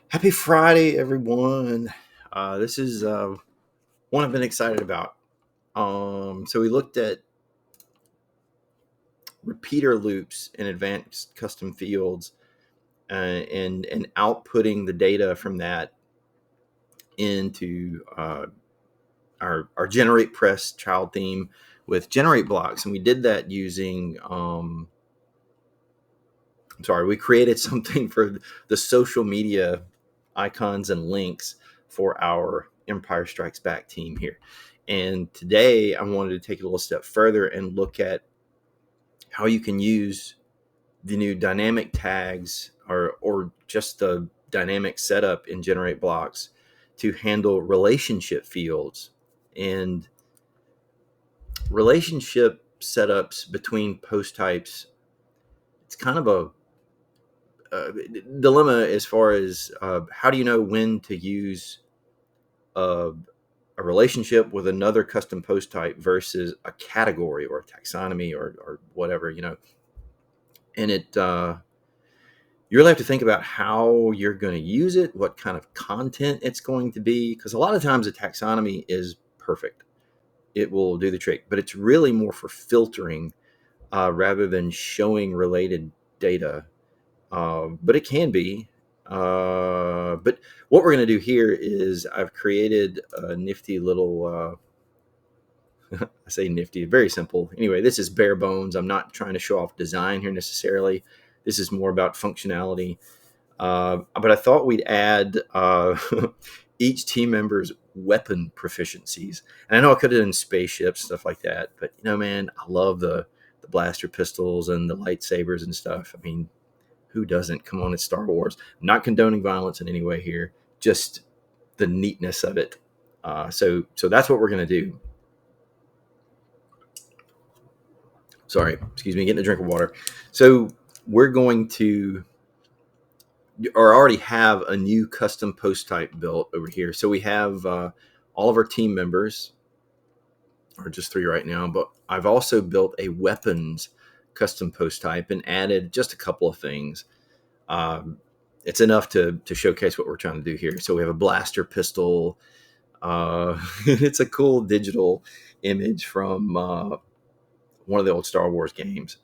Happy Friday, everyone. This is one I've been excited about. So we looked at repeater loops in advanced custom fields and outputting the data from that into our GeneratePress child theme with GenerateBlocks. And we did that using, we created something for the social media icons and links for our Empire Strikes Back team here. And today I wanted to take it a little step further and look at how you can use the new dynamic tags or just the dynamic setup in GenerateBlocks to handle relationship fields and relationship setups between post types. It's kind of a dilemma as far as how do you know when to use a relationship with another custom post type versus a category or a taxonomy or whatever, and you really have to think about how you're going to use it, what kind of content it's going to be, because a lot of times a taxonomy is perfect. It will do the trick, but it's really more for filtering rather than showing related data. But it can be. But what we're going to do here is I've created a nifty little, I say nifty, very simple. Anyway, this is bare bones. I'm not trying to show off design here necessarily. This is more about functionality. But I thought we'd add each team member's weapon proficiencies. And I know I could have done spaceships, stuff like that. But, man, I love the blaster pistols and the lightsabers and stuff. I mean, who doesn't? Come on, it's Star Wars. I'm not condoning violence in any way here, just the neatness of it. So that's what we're going to do. Sorry, excuse me, getting a drink of water. So we're going to, or already have a new custom post type built over here. So we have all of our team members, or just 3 right now, but I've also built a weapons custom post type and added just a couple of things. It's enough to showcase what we're trying to do here. So we have a blaster pistol. It's a cool digital image from one of the old Star Wars games.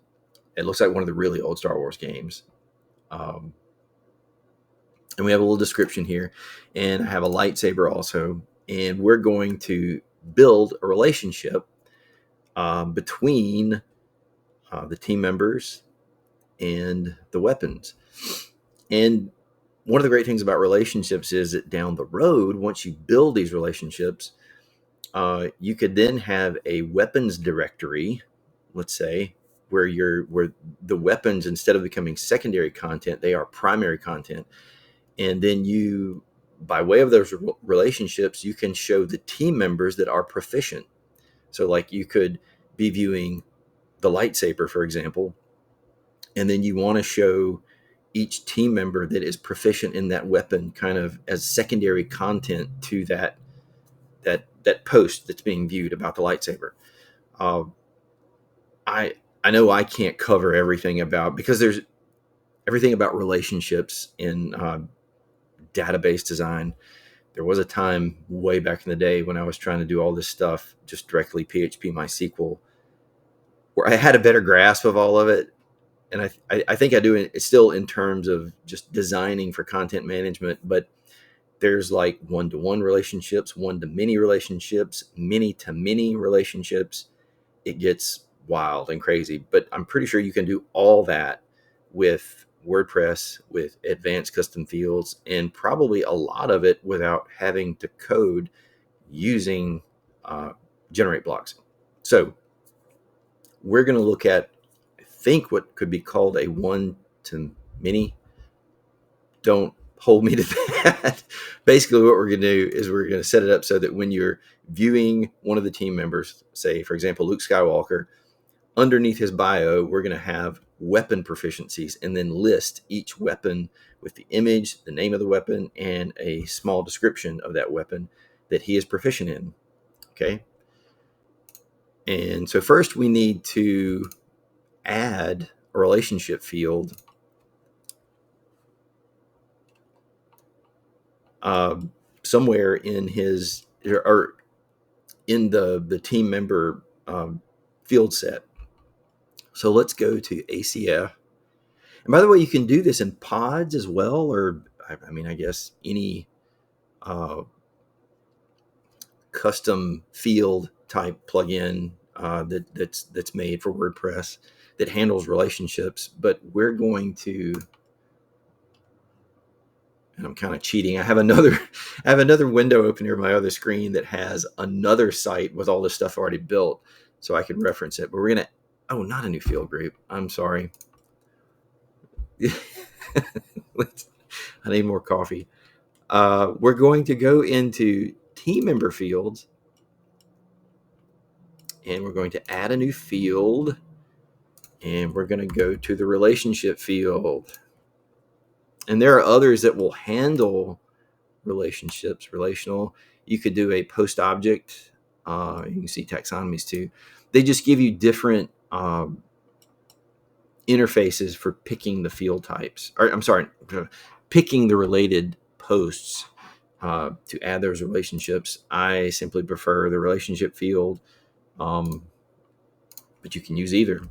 It looks like one of the really old Star Wars games. And we have a little description here. And I have a lightsaber also. And we're going to build a relationship between the team members and the weapons. And one of the great things about relationships is that down the road, once you build these relationships, you could then have a weapons directory, let's say, where the weapons, instead of becoming secondary content, they are primary content. And then you, by way of those relationships, you can show the team members that are proficient. So like you could be viewing the lightsaber, for example, and then you want to show each team member that is proficient in that weapon kind of as secondary content to that post that's being viewed about the lightsaber. I know I can't cover everything about, because there's everything about relationships in database design. There was a time way back in the day when I was trying to do all this stuff just directly PHP MySQL, where I had a better grasp of all of it. And I think I do it still in terms of just designing for content management, but there's like one-to-one relationships, one-to-many relationships, many-to-many relationships. It gets wild and crazy, but I'm pretty sure you can do all that with WordPress, with advanced custom fields, and probably a lot of it without having to code using GenerateBlocks. So we're going to look at, I think, what could be called a one-to-many. Don't hold me to that. Basically, what we're going to do is we're going to set it up so that when you're viewing one of the team members, say, for example, Luke Skywalker, underneath his bio, we're going to have weapon proficiencies and then list each weapon with the image, the name of the weapon, and a small description of that weapon that he is proficient in. Okay. And so first we need to add a relationship field somewhere in his or in the team member field set. So let's go to ACF. And by the way, you can do this in pods as well, or I mean, I guess any custom field type plugin that's made for WordPress that handles relationships. But we're going to, and I'm kind of cheating. I have another window open here on my other screen that has another site with all this stuff already built, so I can reference it. But we're gonna, oh, not a new field group. I'm sorry. I need more coffee. We're going to go into team member fields, and we're going to add a new field, and we're going to go to the relationship field. And there are others that will handle relationships, relational. You could do a post object. You can see taxonomies too. They just give you different interfaces for picking the field types. Or I'm sorry, picking the related posts to add those relationships. I simply prefer the relationship field, but you can use either.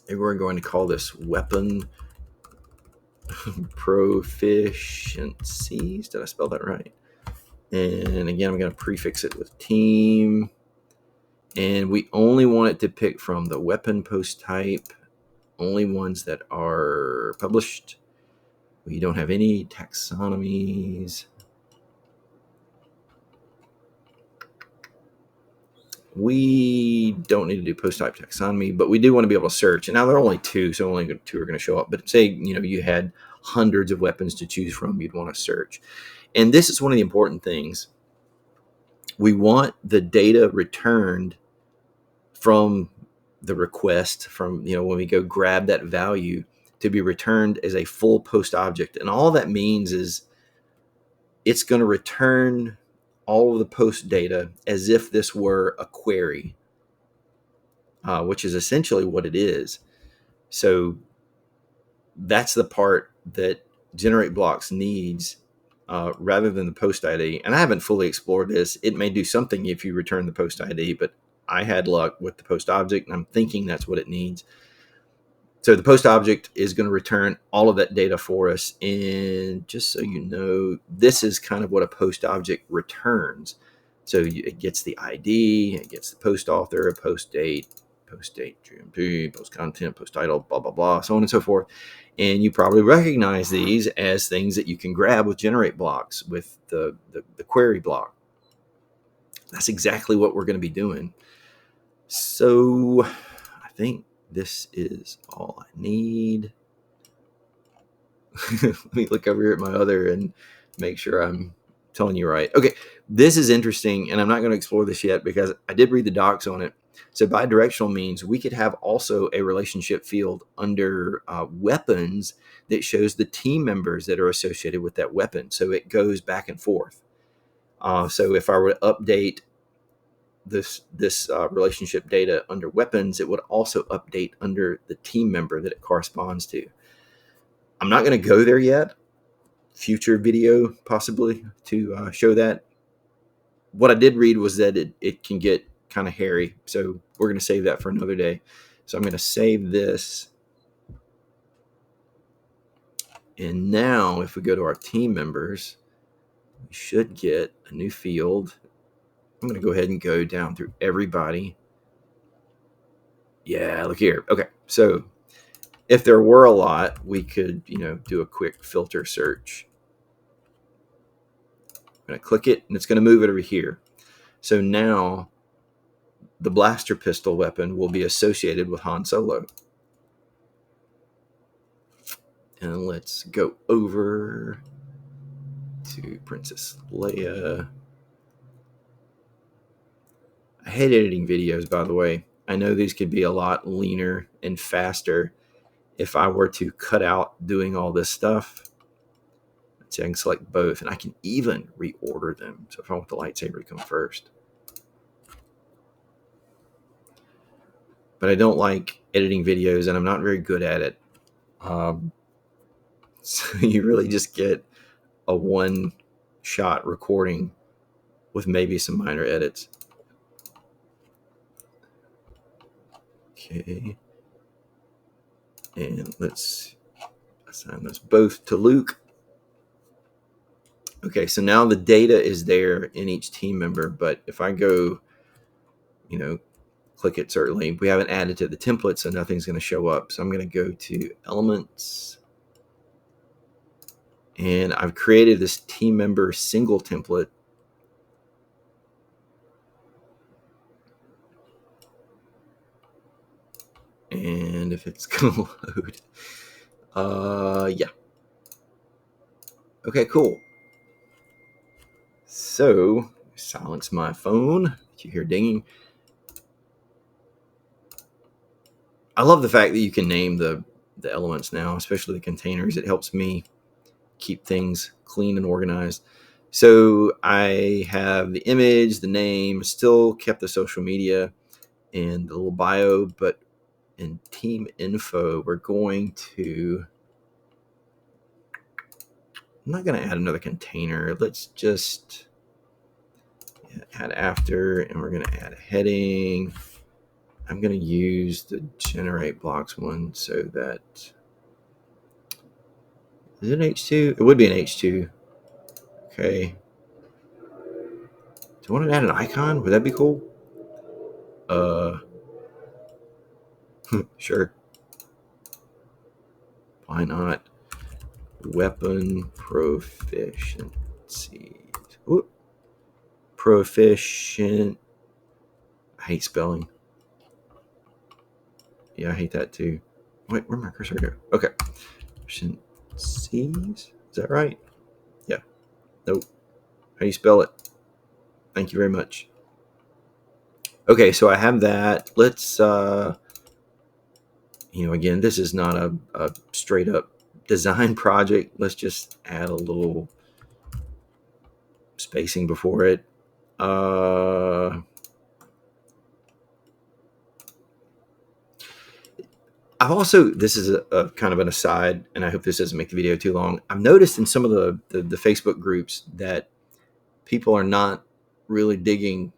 And we're going to call this weapon proficiencies. Did I spell that right? And again, I'm going to prefix it with team. And we only want it to pick from the weapon post type, only ones that are published. We don't have any taxonomies. We don't need to do post type taxonomy, but we do want to be able to search. And now there are only two, so only two are going to show up. But say, you had hundreds of weapons to choose from, you'd want to search. And this is one of the important things. We want the data returned from the request, from, when we go grab that value, to be returned as a full post object. And all that means is it's going to return all of the post data as if this were a query, which is essentially what it is. So that's the part that GenerateBlocks needs, rather than the post ID. And I haven't fully explored this. It may do something if you return the post ID, but I had luck with the post object, and I'm thinking that's what it needs. So the post object is going to return all of that data for us. And just so you know, this is kind of what a post object returns. So it gets the ID, it gets the post author, post date, GMP, post content, post title, blah, blah, blah, so on and so forth. And you probably recognize these as things that you can grab with GenerateBlocks, with the query block. That's exactly what we're going to be doing. So I think this is all I need. Let me look over here at my other and make sure I'm telling you right. Okay, this is interesting, and I'm not going to explore this yet because I did read the docs on it. So bidirectional means we could have also a relationship field under weapons that shows the team members that are associated with that weapon. So it goes back and forth. So if I were to update this relationship data under weapons, it would also update under the team member that it corresponds to. I'm not going to go there yet. Future video possibly to show that. What I did read was that it can get kind of hairy, so we're going to save that for another day. So I'm going to save this. And now if we go to our team members, we should get a new field. I'm going to go ahead and go down through everybody. Yeah, look here. Okay, so if there were a lot, we could, do a quick filter search. I'm going to click it, and it's going to move it over here. So now the blaster pistol weapon will be associated with Han Solo. And let's go over to Princess Leia. I hate editing videos, by the way. I know these could be a lot leaner and faster if I were to cut out doing all this stuff. Let's see, I can select both, and I can even reorder them. So if I want the lightsaber to come first. But I don't like editing videos, and I'm not very good at it. So you really just get a one shot recording with maybe some minor edits. Okay. And let's assign those both to Luke. Okay, so now the data is there in each team member, but if I go, click it, certainly, we haven't added to the template, so nothing's going to show up. So I'm going to go to Elements, and I've created this team member single template. And if it's going to load, yeah. Okay, cool. So silence my phone. You hear dinging. I love the fact that you can name the elements now, especially the containers. It helps me keep things clean and organized. So I have the image, the name, still kept the social media and the little bio, but in team info, we're going to, I'm not going to add another container. Let's just add after, and we're going to add a heading. I'm going to use the GenerateBlocks one so that, is it an H2? It would be an H2. Okay. Do I want to add an icon? Would that be cool? Sure. Why not? Weapon proficiency. Ooh. Proficient. I hate spelling. Yeah, I hate that too. Wait, where'd my cursor go? Okay. Proficiencies. Is that right? Yeah. Nope. How do you spell it? Thank you very much. Okay, so I have that. Let's, again, this is not a straight up design project. Let's just add a little spacing before it. I've also, this is a kind of an aside, and I hope this doesn't make the video too long. I've noticed in some of the Facebook groups that people are not really digging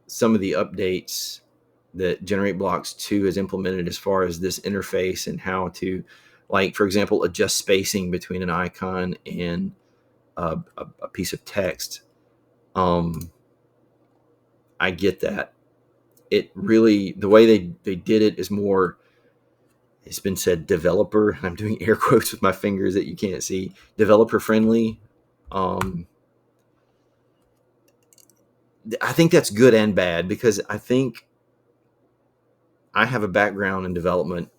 some of the updates that GenerateBlocks 2 has implemented as far as this interface and how to, like, for example, adjust spacing between an icon and a piece of text. I get that. It really, the way they did it is more, it's been said developer, and I'm doing air quotes with my fingers that you can't see, developer friendly. I think that's good and bad, because I think I have a background in development,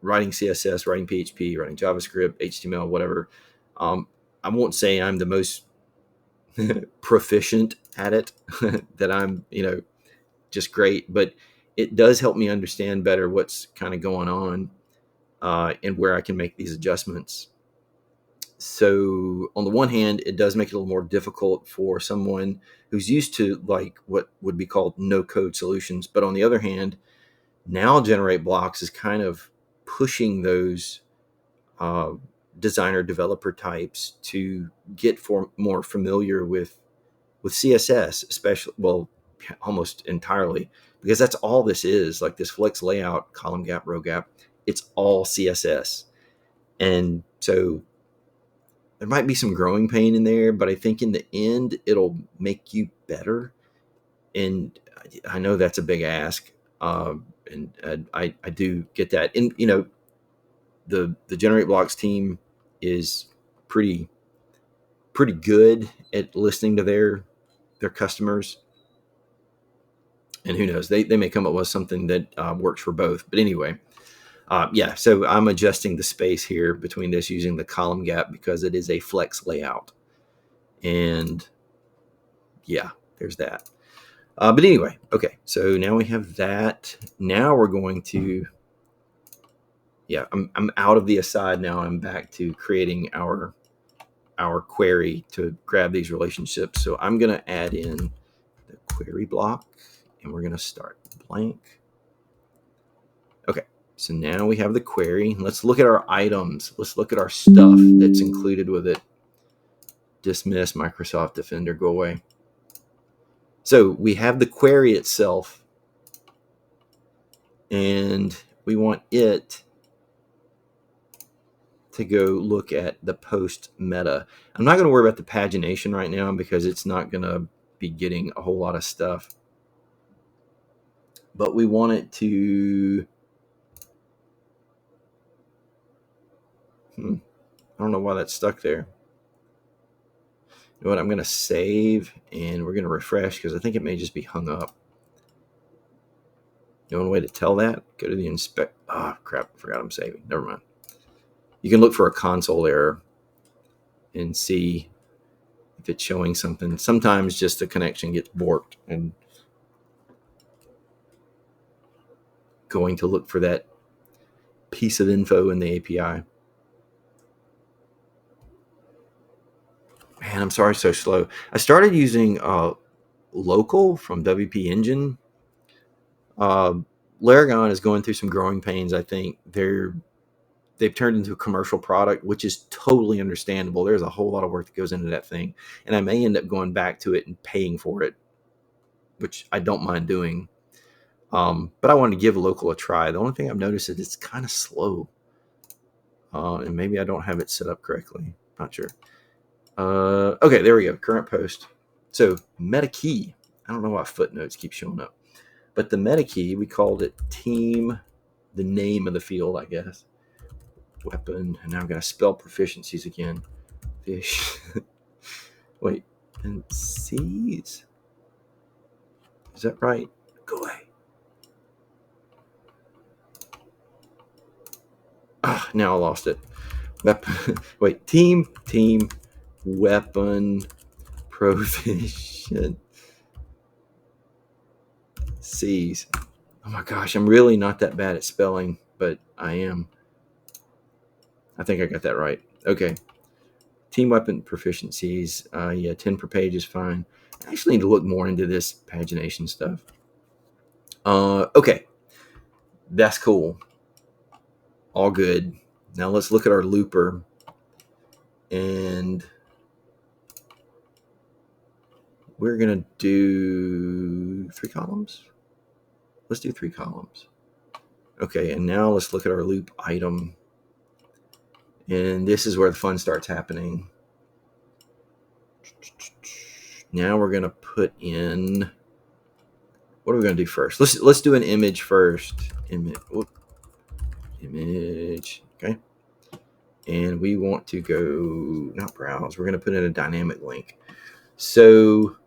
writing CSS, writing PHP, writing JavaScript, HTML, whatever. I won't say I'm the most proficient at it, that I'm, just great, but it does help me understand better what's kind of going on and where I can make these adjustments. So on the one hand, it does make it a little more difficult for someone who's used to like what would be called no code solutions. But on the other hand, now GenerateBlocks is kind of pushing those designer developer types to get more familiar with CSS, especially, well, almost entirely, because that's all this is. Like this flex layout, column gap, row gap, it's all CSS. And so there might be some growing pain in there, but I think in the end, it'll make you better. And I know that's a big ask. And I do get that. And, the GenerateBlocks team is pretty good at listening to their customers. And who knows, they may come up with something that works for both. But anyway, yeah, so I'm adjusting the space here between this using the column gap because it is a flex layout. And yeah, there's that. But anyway, okay, so now we have that. Now we're going to, yeah, I'm out of the aside now. I'm back to creating our query to grab these relationships. So I'm going to add in the query block, and we're going to start blank. Okay, so now we have the query. Let's look at our items. Let's look at our stuff that's included with it. dismiss, Microsoft Defender, go away. So we have the query itself, and we want it to go look at the post meta. I'm not going to worry about the pagination right now because it's not going to be getting a whole lot of stuff. But we want it to... I don't know why that's stuck there. You know what? I'm going to save, and we're going to refresh because I think it may just be hung up. The only way to tell that, go to the inspect. Oh, crap. I forgot I'm saving. Never mind. You can look for a console error and see if it's showing something. Sometimes just the connection gets borked and going to look for that piece of info in the API. Man, I'm sorry, so slow. I started using local from WP Engine. Laragon is going through some growing pains. I think they've turned into a commercial product, which is totally understandable. There's a whole lot of work that goes into that thing, and I may end up going back to it and paying for it, which I don't mind doing. But I wanted to give local a try. The only thing I've noticed is it's kind of slow, and maybe I don't have it set up correctly. Not sure. Okay, there we go. Current post. So meta key. I don't know why footnotes keep showing up, but the meta key, we called it team, the name of the field, I guess. Weapon, and now I'm going to spell proficiencies again. Fish. Wait, and C's. Is that right? Go away. Ah, now I lost it. Weapon. Wait, team, weapon, proficient. C's. Oh my gosh, I'm really not that bad at spelling, but I am. I think I got that right. Okay. Team weapon proficiencies. Yeah, 10 per page is fine. I actually need to look more into this pagination stuff. Okay. That's cool. All good. Now let's look at our looper. And we're going to do 3 columns. Let's do 3 columns. Okay, and now let's look at our loop item. And this is where the fun starts happening. Now we're going to put in, what are we going to do first? Let's do an image first. Image. Okay. And we want to go, not browse. We're going to put in a dynamic link. So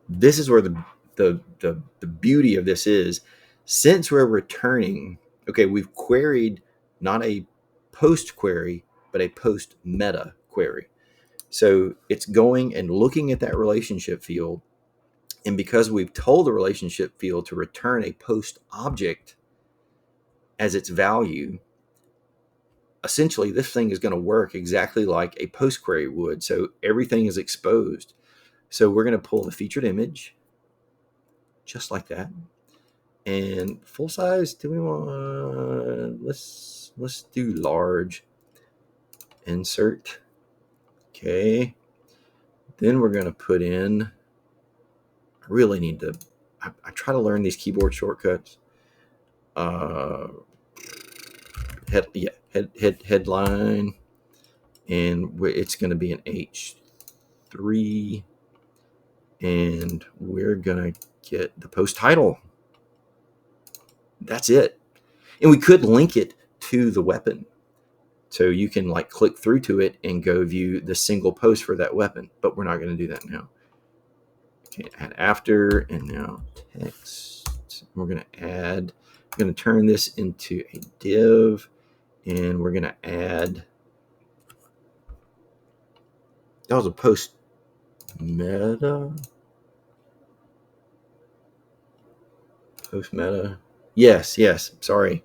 this is where the beauty of this is. Since we're returning, okay, we've queried not a post query, but a post meta query. So it's going and looking at that relationship field. And because we've told the relationship field to return a post object as its value, essentially this thing is going to work exactly like a post query would. So everything is exposed. So we're going to pull the featured image just like that. And full size, do we want, let's do large. Insert. Okay. Then we're going to put in, I really need to, I try to learn these keyboard shortcuts. Headline, and it's going to be an H3, and we're going to get the post title. That's it. And we could link it to the weapon. So you can like click through to it and go view the single post for that weapon, but we're not going to do that now. Okay, add after, and now text. We're going to turn this into a div, and we're going to add, that was a post meta. Post meta. Yes. Sorry.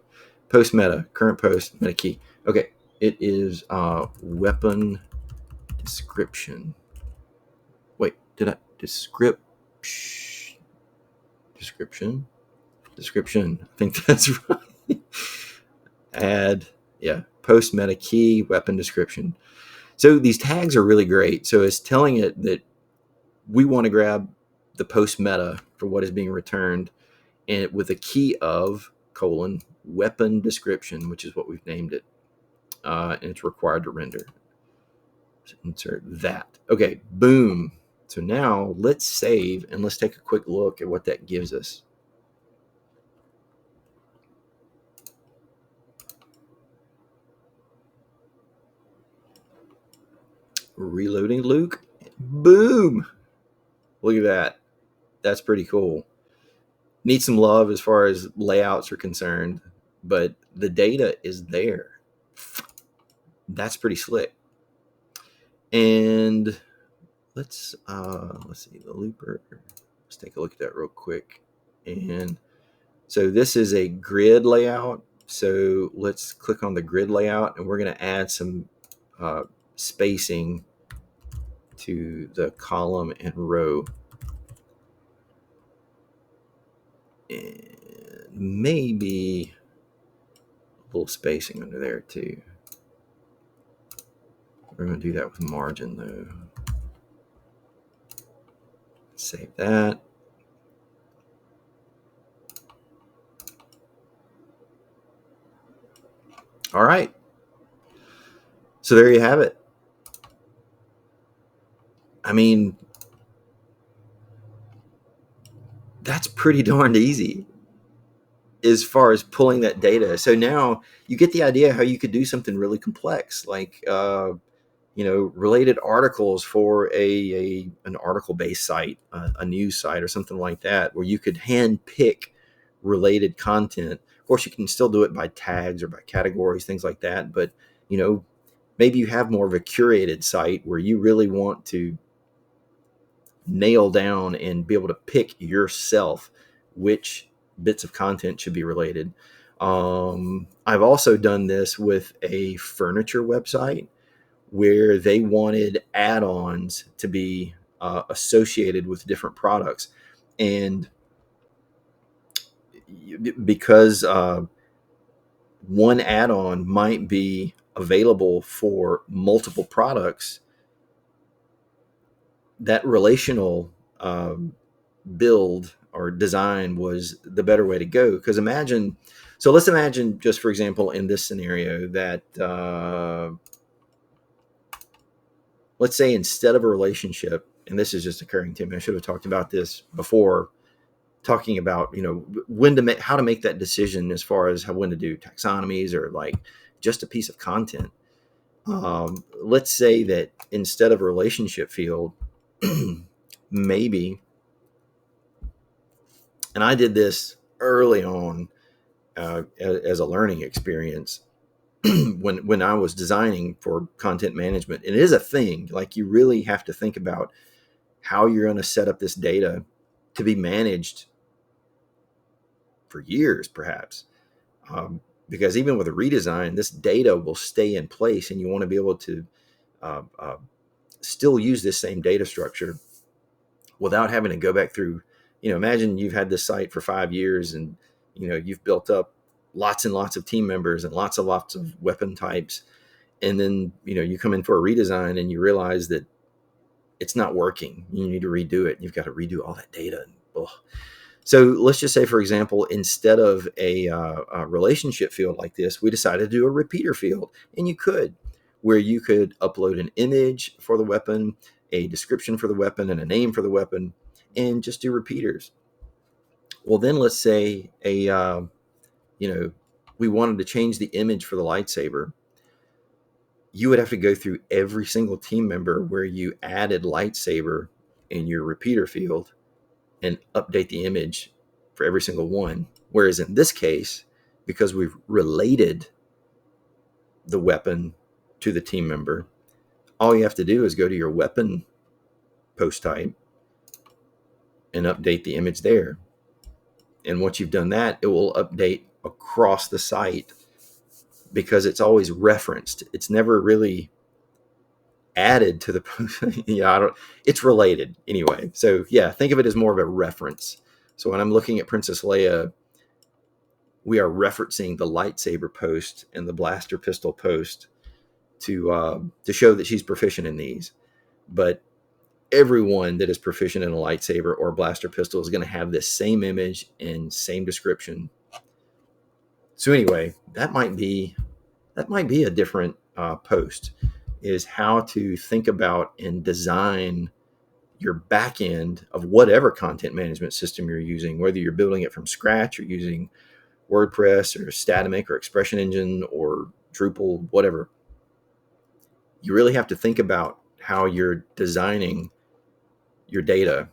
Post meta. Current post meta key. Okay. It is weapon description. Wait, did I description? I think that's right. Add, yeah, post meta key, weapon description. So these tags are really great. So it's telling it that we want to grab the post meta for what is being returned, and with a key of colon weapon description, which is what we've named it, and it's required to render. So insert that. Okay, boom. So now let's save and let's take a quick look at what that gives us. Reloading Luke. Boom. Look at that. That's pretty cool. Needs some love as far as layouts are concerned, but the data is there. That's pretty slick. And let's see the looper. Let's take a look at that real quick. And so this is a grid layout. So let's click on the grid layout, and we're going to add some spacing to the column and row. And maybe a little spacing under there too. We're going to do that with margin though. Save that. All right. So there you have it. I mean, that's pretty darned easy as far as pulling that data. So now you get the idea how you could do something really complex, like related articles for an article-based site, a news site, or something like that, where you could hand pick related content. Of course, you can still do it by tags or by categories, things like that. But maybe you have more of a curated site where you really want to nail down and be able to pick yourself which bits of content should be related. I've also done this with a furniture website where they wanted add-ons to be associated with different products. And because one add-on might be available for multiple products, that relational build or design was the better way to go. Because let's imagine, just for example, in this scenario, that let's say instead of a relationship, and this is just occurring to me, I should have talked about this before, talking about how to make that decision as far as when to do taxonomies or like just a piece of content. Let's say that instead of a relationship field, maybe, and I did this early on as a learning experience when I was designing for content management. It is a thing. Like, you really have to think about how you're going to set up this data to be managed for years, perhaps. Because even with a redesign, this data will stay in place, and you want to be able to still use this same data structure without having to go back through. Imagine you've had this site for 5 years, and you've built up lots and lots of team members and lots of weapon types, and then you come in for a redesign and you realize that it's not working. You need to redo it. You've got to redo all that data. So let's just say, for example, instead of a relationship field like this, we decided to do a repeater field. And you could, where you could upload an image for the weapon, a description for the weapon, and a name for the weapon, and just do repeaters. Well, then let's say we wanted to change the image for the lightsaber. You would have to go through every single team member where you added lightsaber in your repeater field and update the image for every single one. Whereas in this case, because we've related the weapon to the team member, all you have to do is go to your weapon post type and update the image there. And once you've done that, it will update across the site because it's always referenced. It's never really added to the it's related anyway. So yeah, think of it as more of a reference. So when I'm looking at Princess Leia, we are referencing the lightsaber post and the blaster pistol post to show that she's proficient in these. But everyone that is proficient in a lightsaber or a blaster pistol is going to have this same image and same description. So anyway, that might be a different post, is how to think about and design your back end of whatever content management system you're using, whether you're building it from scratch or using WordPress or Statamic or Expression Engine or Drupal, whatever. You really have to think about how you're designing your data,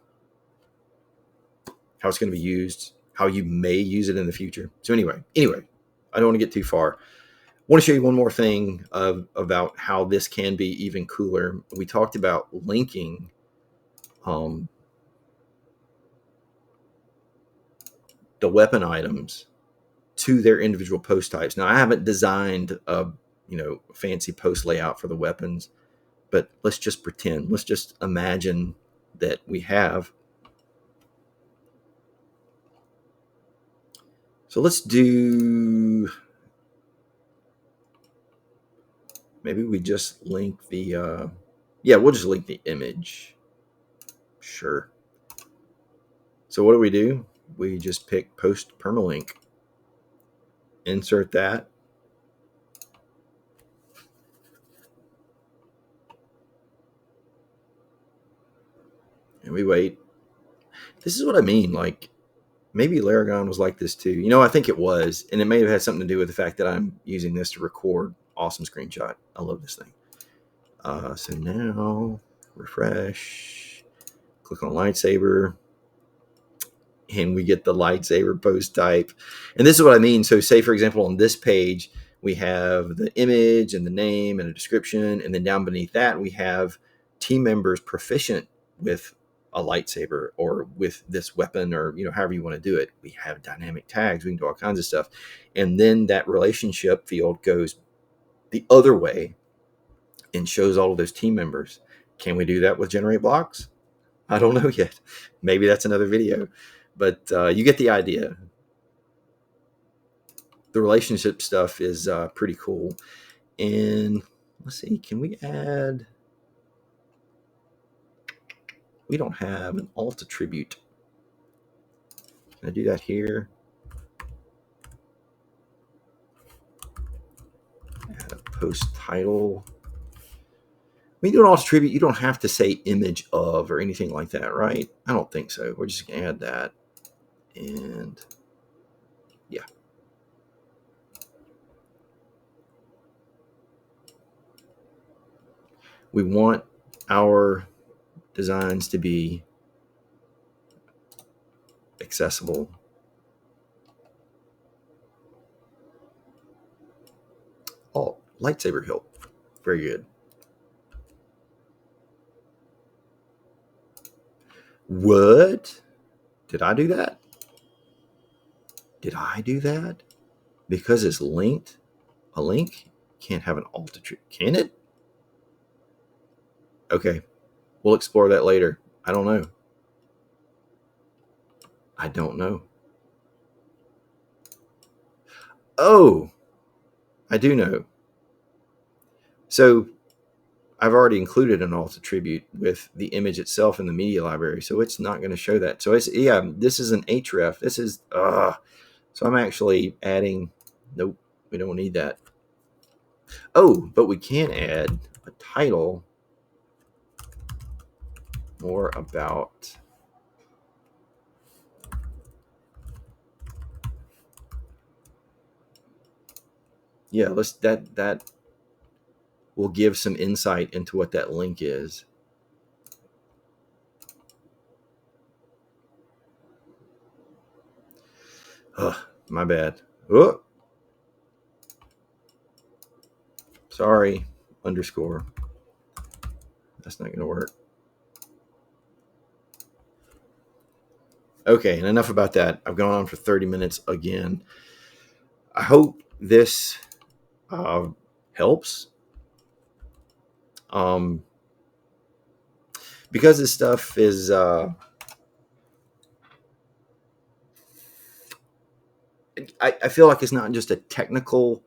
how it's going to be used, how you may use it in the future. So anyway, I don't want to get too far. I want to show you one more thing about how this can be even cooler. We talked about linking the weapon items to their individual post types. Now, I haven't designed a fancy post layout for the weapons, but let's just pretend. Let's just imagine that we have. So let's do, maybe we just link the, we'll just link the image. Sure. So what do? We just pick post permalink, insert that. And we wait. This is what I mean. Like, maybe Laragon was like this too. I think it was. And it may have had something to do with the fact that I'm using this to record. Awesome screenshot. I love this thing. So now, refresh. Click on lightsaber. And we get the lightsaber post type. And this is what I mean. So say, for example, on this page, we have the image and the name and a description. And then down beneath that, we have team members proficient with a lightsaber or with this weapon, or however you want to do it. We have dynamic tags. We can do all kinds of stuff. And then that relationship field goes the other way and shows all of those team members. Can we do that with GenerateBlocks? I don't know yet. Maybe that's another video. But you get the idea. The relationship stuff is pretty cool. And let's see, can we add? We don't have an alt attribute. Can I do that here? Add a post title. When you do an alt attribute, you don't have to say image of or anything like that, right? I don't think so. We're just going to add that. And yeah. We want our designs to be accessible. Oh, lightsaber hilt. Very good. What? Did I do that? Did I do that? Because it's linked? A link can't have an alt attribute, can it? Okay, we'll explore that later. I don't know. I don't know. Oh, I do know. So I've already included an alt attribute with the image itself in the media library, so it's not going to show that. So it's, this is an href. This is, so I'm actually adding, nope, we don't need that. Oh, but we can add a title more about that will give some insight into what that link is. My bad. Oh, sorry, underscore. That's not going to work. Okay, and enough about that. I've gone on for 30 minutes again. I hope this helps. Because this stuff is I feel like it's not just a technical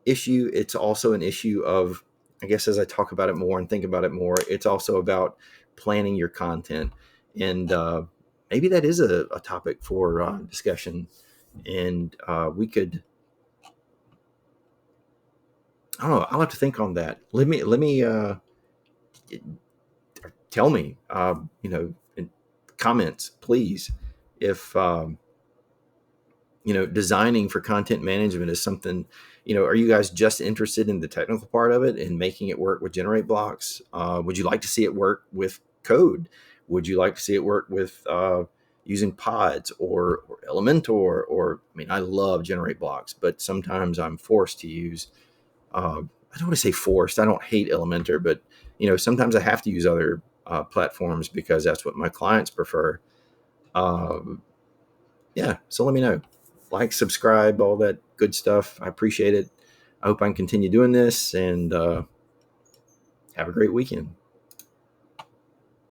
issue. It's also an issue of, I guess, as I talk about it more and think about it more, it's also about planning your content. And maybe that is a topic for discussion. And we could, I don't know, I'll have to think on that. Let me tell me, in comments, please, if, designing for content management is something, are you guys just interested in the technical part of it and making it work with GenerateBlocks? Would you like to see it work with code? Would you like to see it work with using pods or Elementor? Or, I mean, I love GenerateBlocks, but sometimes I'm forced to use, I don't want to say forced. I don't hate Elementor, but, sometimes I have to use other platforms because that's what my clients prefer. Um, yeah, so let me know. Like, subscribe, all that good stuff. I appreciate it. I hope I can continue doing this, and have a great weekend.